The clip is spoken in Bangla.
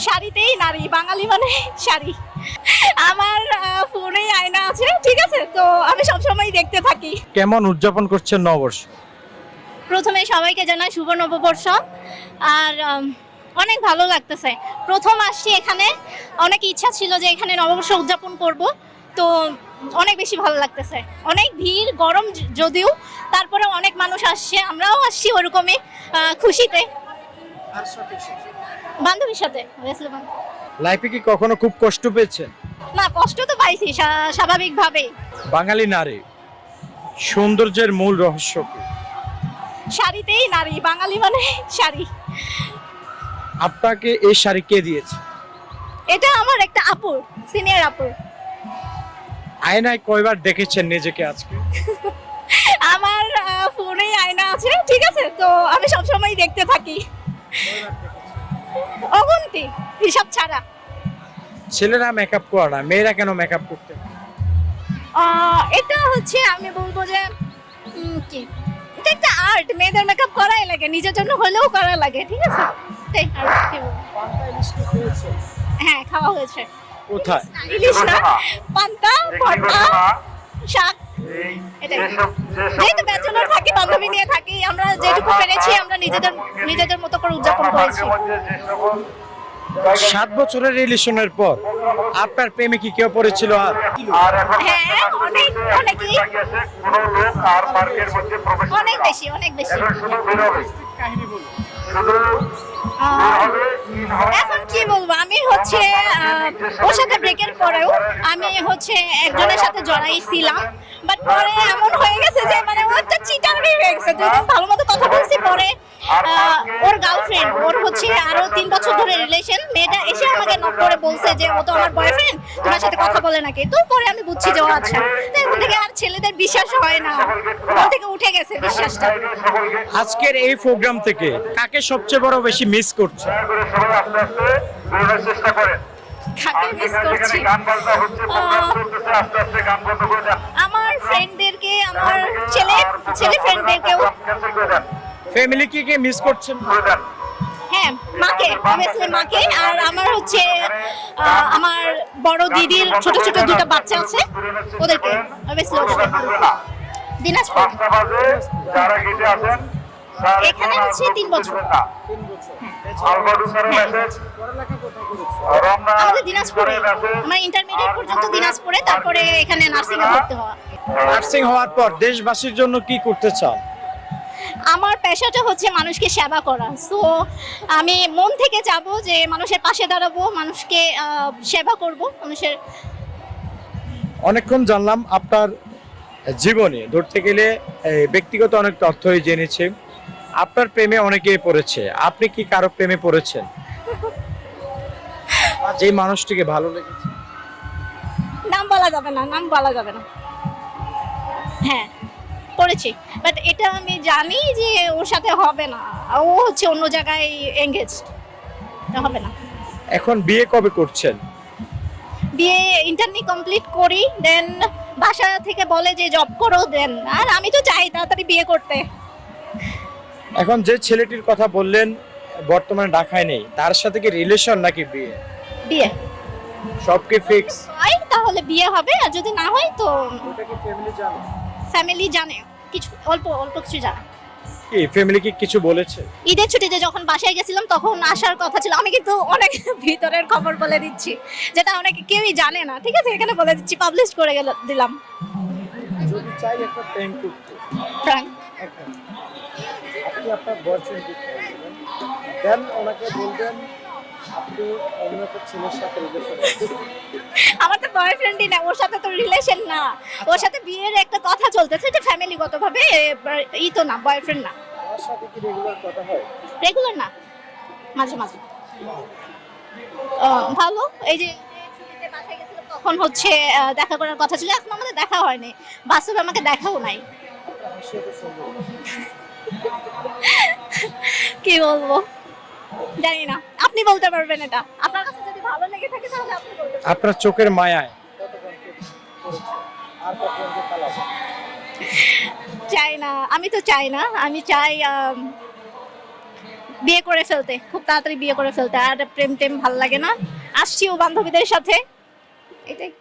শাড়িতেই নারী, বাঙালি মানে শাড়ি। আমার ফোনেই আয়না আছে, ঠিক আছে, তো আমি সবসময় দেখতে থাকি। কেমন উদযাপন করছেন নববর্ষ? প্রথমে সবাইকে জানাই শুভ নববর্ষ। আর অনেক ভালো লাগতেছে, প্রথম আসছি এখানে, অনেক ইচ্ছা ছিল যে এখানে নববর্ষ উদযাপন করব, তো অনেক বেশি ভালো লাগতেছে। অনেক ভিড়, গরম যদিও, তারপরে অনেক মানুষ আসছে, আমরাও আসছি ওরকমই খুশিতে। বান্ধবীর সাথে গেছিলাম। লাইফে কি কখনো খুব কষ্ট পেয়েছেন? না, কষ্ট তো পাইছি স্বাভাবিকভাবেই। বাঙালি নারী সৌন্দর্যের মূল রহস্য কি? শাড়িতেই নারী, বাঙালি মানে শাড়ি। আপনাকে এই শাড়ি কে দিয়েছে? এটা আমার একটা আপুর, সিনিয়র আপুর। আয়নায় কয়বার দেখেছেন নিজেকে আজকে? আমার ফোনেই আয়না আছে, ঠিক আছে, তো আমি সবসময় দেখতে থাকি। অগুন্তি, হিসাব ছাড়া। ছেলেরা মেকআপ করে না, মেয়েরা কেন মেকআপ করতে? এটা হচ্ছে আমি বলবো যে কি, এটা একটা আর্ট, মেয়েদের মেকআপ করাই লাগে, নিজের জন্য হলেও করা লাগে, ঠিক আছে, তাই আর কি বলবো। হ্যাঁ, খাওয়া হয়েছে। কোথায়? ইলিশ না, পান্তা, ভর্তা, শাক, এটাই। যেহেতু ব্যাচেলর থাকি, বান্ধবী নিয়ে থাকি, আমরা যেটুকু পেরেছি আমরা নিজেদের মতো করে উদযাপন করেছি। 7 বছরের রিলেশনের পর আপনার প্রেমে কি কেউ পড়েছিল? হ্যাঁ, অনেক বেশি। এখন কি বলবো, আমি হচ্ছে ওর সাথে ব্রেকের পরেও আমি হচ্ছে একজনের সাথে জড়াইছিলাম, বাট পরে এমন হয়ে গেছে যে মানে ও একটা চিটারই হয়ে গেছে। 2 দিন ভালো মতো কথা বলছি, পরে ওর গার্লফ্রেন্ড, ওর হচ্ছে আরো 3 বছর ধরে রিলেশন, মেয়েটা এসে আমাকে নক করে বলছে যে ও তো আমার বয়ফ্রেন্ড, তোমার সাথে কথা বলে নাকি। তো পরে আমি বুঝছি যে ও আচ্ছা। তো এখন থেকে আর ছেলেদের বিশ্বাস হয় না, ওর থেকে উঠে গেছে বিশ্বাসটা। আজকের এই প্রোগ্রাম থেকে কাকে সবচেয়ে বড় বেশি মিস করছে? কাকে মিস করছি? আমার ফ্রেন্ডদেরকে, আমার ছেলে ফ্রেন্ডদেরকেও। ফ্যামিলি কে মিস করছেন? হ্যাঁ, মাকে, অবভিয়াসলি মাকে। আর আমার হচ্ছে আমার বড় দিদির ছোট ছোট 2টা বাচ্চা আছে, ওদেরকে অবভিয়াসলি। দিনাজপুর, এখানে হচ্ছে 3 বছর। আমাদের দিনাজপুরে, আমার ইন্টারমিডিয়েট পর্যন্ত দিনাজপুরে, তারপরে এখানে নার্সিং এ ভর্তি হওয়া। নার্সিং হওয়ার পর দেশবাসীর জন্য কি করতে চান? আমার পেশাটা হচ্ছে মানুষকে সেবা করা, সো আমি মন থেকে যাব যে মানুষের পাশে দাঁড়াবো, মানুষকে সেবা করব, মানুষের। অনেকক্ষণ জানলাম আপনার জীবনে, ধরতে গেলে ব্যক্তিগত অনেক তথ্যই জেনেছি। আপনার প্রেমে অনেকেই পড়েছে, আপনি কি কারো প্রেমে পড়েছেন? যে মানুষটিকে ভালো লেগেছে? নাম বলা যাবে না। হ্যাঁ, পড়েছি, বাট এটা আমি জানি যে ওর সাথে হবে না, ও হচ্ছে অন্য জায়গায় এঙ্গেজ, হবে না। এখন বিয়ে কবে করছেন? বিয়ে ইন্টার্নি কমপ্লিট করি, দেন বাসা থেকে বলে যে জব করো, দেন। আর আমি তো চাই তাড়াতাড়ি বিয়ে করতে। এখন যে ছেলেটির কথা বললেন বর্তমানে ঢাকায় নেই, তার সাথে কি রিলেশন নাকি বিয়ে? বিয়ে সব কি ফিক্স? হয় তাহলে বিয়ে হবে, আর যদি না হয় তো ওটা কি ফ্যামিলি জানে? ফ্যামিলি জানে, কিছু অল্প কিছু জানে। কি ফ্যামিলি কি কিছু বলেছে? ঈদের ছুটিতে যখন বাসায় গেছিলাম তখন আসার কথা ছিল। আমি কিন্তু অনেক ভিতরের খবর বলে দিচ্ছি, যেটা অনেকে কেউই জানে না, ঠিক আছে, এখানে বলে দিচ্ছি, পাবলিশ করে দিলাম। যদি চাই একটা প্র্যাঙ্ক করতে, প্র্যাঙ্ক, আপনি আপনার বয়ফ্রেন্ডকে বলবেন, দেন ওনাকে বলবেন আপনি অন্য একটা ছেলের সাথে রিলেশন করছেন। আমার তো বয়ফ্রেন্ডই না, ওর সাথে তো রিলেশন না, ওর সাথে বিয়ের একটা কথা চলতেছে, এটা ফ্যামিলিগত ভাবে, ই তো না, বয়ফ্রেন্ড না। আমার সাথে কি রেগুলার কথা হয়? রেগুলার না, মাঝে মাঝে। ভালো, এই যে ছুটিতে বাসায় গেছিলাম তখন হচ্ছে দেখা করার কথা ছিল, এখন আমাদের দেখা হয়নি, বাস্তবে আমাকে দেখাও নাই। কি বলবো জানি না, আপনি বলতে পারবেন এটা। আপনার কাছে যদি ভালো লেগে থাকে তাহলে আপনি বলতে পারবেন। আপনার চোখের মায়ায় আর কতজনকে পালাবেন? চাই না, আমি তো চাই না, আমি চাই বিয়ে করে ফেলতে, খুব তাড়াতাড়ি বিয়ে করে ফেলতে। আর প্রেম টেম ভালো লাগে না, আসছিও বান্ধবীদের সাথে, এটাই।